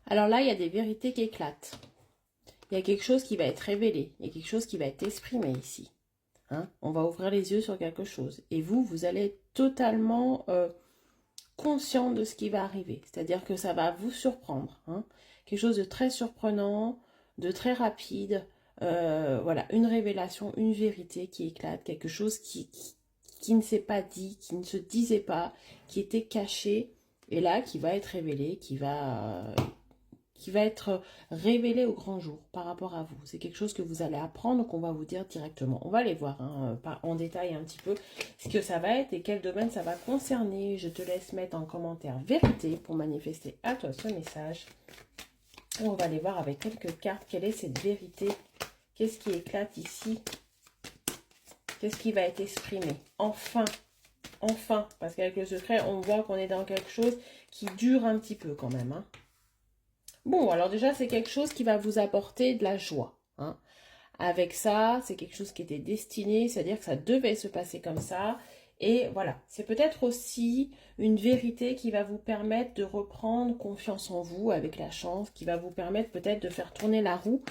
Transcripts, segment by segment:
Alors là, il y a des vérités qui éclatent. Il y a quelque chose qui va être révélé. Il y a quelque chose qui va être exprimé ici. Hein, on va ouvrir les yeux sur quelque chose. Et vous, vous allez être totalement conscient de ce qui va arriver. C'est-à-dire que ça va vous surprendre. Hein. Quelque chose de très surprenant, de très rapide. Voilà, une révélation, une vérité qui éclate. Quelque chose qui ne s'est pas dit, qui ne se disait pas, qui était caché. Et là, qui va être révélé, qui va être révélé au grand jour par rapport à vous. C'est quelque chose que vous allez apprendre, qu'on va vous dire directement. On va aller voir hein, en détail un petit peu ce que ça va être et quel domaine ça va concerner. Je te laisse mettre en commentaire vérité pour manifester à toi ce message. Et on va aller voir avec quelques cartes quelle est cette vérité. Qu'est-ce qui éclate ici? Qu'est-ce qui va être exprimé? Enfin, parce qu'avec le secret, on voit qu'on est dans quelque chose qui dure un petit peu quand même. Hein. Bon, alors déjà, c'est quelque chose qui va vous apporter de la joie. Hein. Avec ça, c'est quelque chose qui était destiné, c'est-à-dire que ça devait se passer comme ça. Et voilà, c'est peut-être aussi une vérité qui va vous permettre de reprendre confiance en vous avec la chance, qui va vous permettre peut-être de faire tourner la roue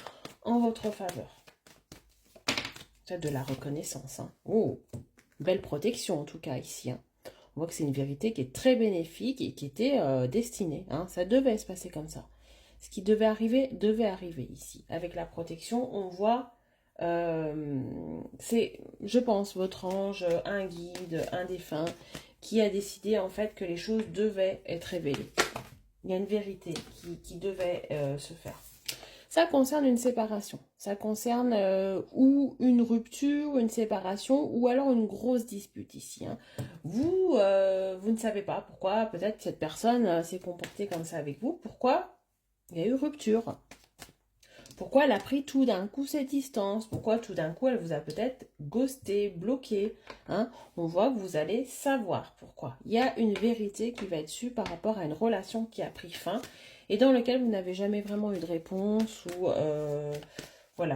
en votre faveur. C'est de la reconnaissance. Hein. Oh, belle protection en tout cas ici. Hein. On voit que c'est une vérité qui est très bénéfique et qui était destinée. Hein. Ça devait se passer comme ça. Ce qui devait arriver ici. Avec la protection, on voit, c'est, je pense, votre ange, un guide, un défunt, qui a décidé en fait que les choses devaient être révélées. Il y a une vérité qui devait se faire. Ça concerne une séparation. Ça concerne ou une rupture, une séparation, ou alors une grosse dispute ici. Hein. Vous ne savez pas pourquoi peut-être cette personne s'est comportée comme ça avec vous. Pourquoi il y a eu rupture? Pourquoi elle a pris tout d'un coup ses distances? Pourquoi tout d'un coup elle vous a peut-être ghosté, bloqué? Hein? On voit que vous allez savoir pourquoi. Il y a une vérité qui va être sue par rapport à une relation qui a pris fin et dans laquelle vous n'avez jamais vraiment eu de réponse ou voilà,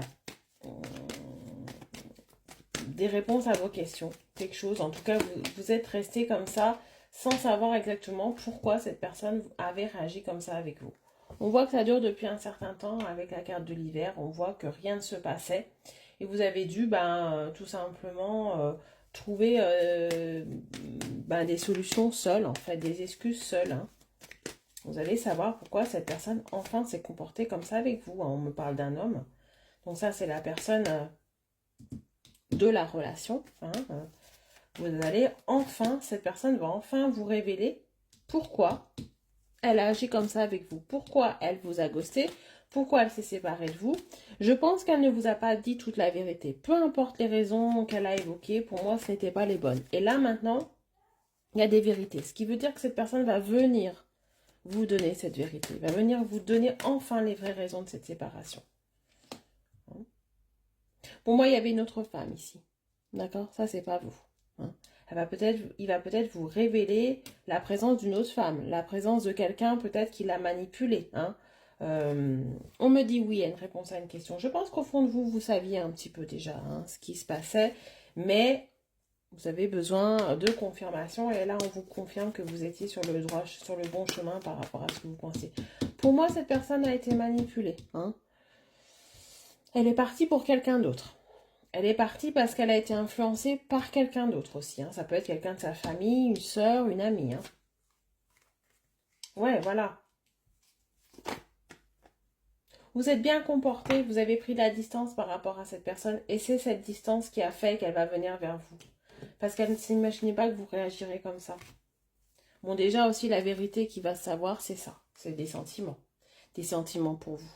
des réponses à vos questions, quelque chose. En tout cas, vous êtes resté comme ça sans savoir exactement pourquoi cette personne avait réagi comme ça avec vous. On voit que ça dure depuis un certain temps avec la carte de l'hiver. On voit que rien ne se passait. Et vous avez dû tout simplement trouver des solutions seules, en fait, des excuses seules. Hein. Vous allez savoir pourquoi cette personne enfin s'est comportée comme ça avec vous. Hein. On me parle d'un homme. Donc ça, c'est la personne de la relation. Hein. Vous allez enfin, cette personne va enfin vous révéler pourquoi elle a agi comme ça avec vous. Pourquoi elle vous a ghosté? Pourquoi elle s'est séparée de vous? Je pense qu'elle ne vous a pas dit toute la vérité. Peu importe les raisons qu'elle a évoquées, pour moi, ce n'étaient pas les bonnes. Et là, maintenant, il y a des vérités. Ce qui veut dire que cette personne va venir vous donner cette vérité. Va venir vous donner enfin les vraies raisons de cette séparation. Pour moi, il y avait une autre femme ici. D'accord? Ça, c'est pas vous. Hein. Il va peut-être vous révéler la présence d'une autre femme, la présence de quelqu'un peut-être qui l'a manipulé. Hein. On me dit oui, il y a une réponse à une question. Je pense qu'au fond de vous, vous saviez un petit peu déjà hein, ce qui se passait, mais vous avez besoin de confirmation et là, on vous confirme que vous étiez sur le bon chemin par rapport à ce que vous pensez. Pour moi, cette personne a été manipulée. Hein. Elle est partie pour quelqu'un d'autre. Elle est partie parce qu'elle a été influencée par quelqu'un d'autre aussi. Hein. Ça peut être quelqu'un de sa famille, une sœur, une amie. Hein. Ouais, voilà. Vous êtes bien comporté, vous avez pris de la distance par rapport à cette personne. Et c'est cette distance qui a fait qu'elle va venir vers vous. Parce qu'elle ne s'imaginait pas que vous réagirez comme ça. Bon, déjà aussi, la vérité qui va se savoir, c'est ça. C'est des sentiments. Des sentiments pour vous.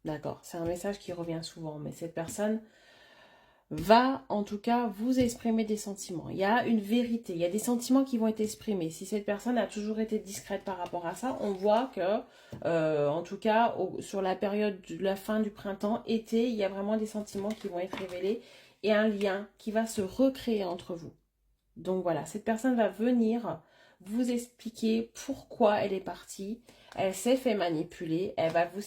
D'accord, c'est un message qui revient souvent. Mais cette personne va en tout cas vous exprimer des sentiments. Il y a une vérité, il y a des sentiments qui vont être exprimés. Si cette personne a toujours été discrète par rapport à ça, on voit que, en tout cas, sur la période de la fin du printemps, été, il y a vraiment des sentiments qui vont être révélés et un lien qui va se recréer entre vous. Donc voilà, cette personne va venir vous expliquer pourquoi elle est partie. Elle s'est fait manipuler, elle va vous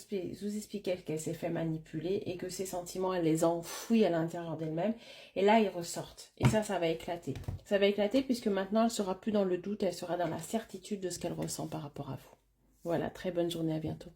expliquer qu'elle s'est fait manipuler et que ses sentiments, elle les a enfouis à l'intérieur d'elle-même. Et là, ils ressortent. Et ça va éclater. Ça va éclater puisque maintenant, elle ne sera plus dans le doute, elle sera dans la certitude de ce qu'elle ressent par rapport à vous. Voilà, très bonne journée, à bientôt.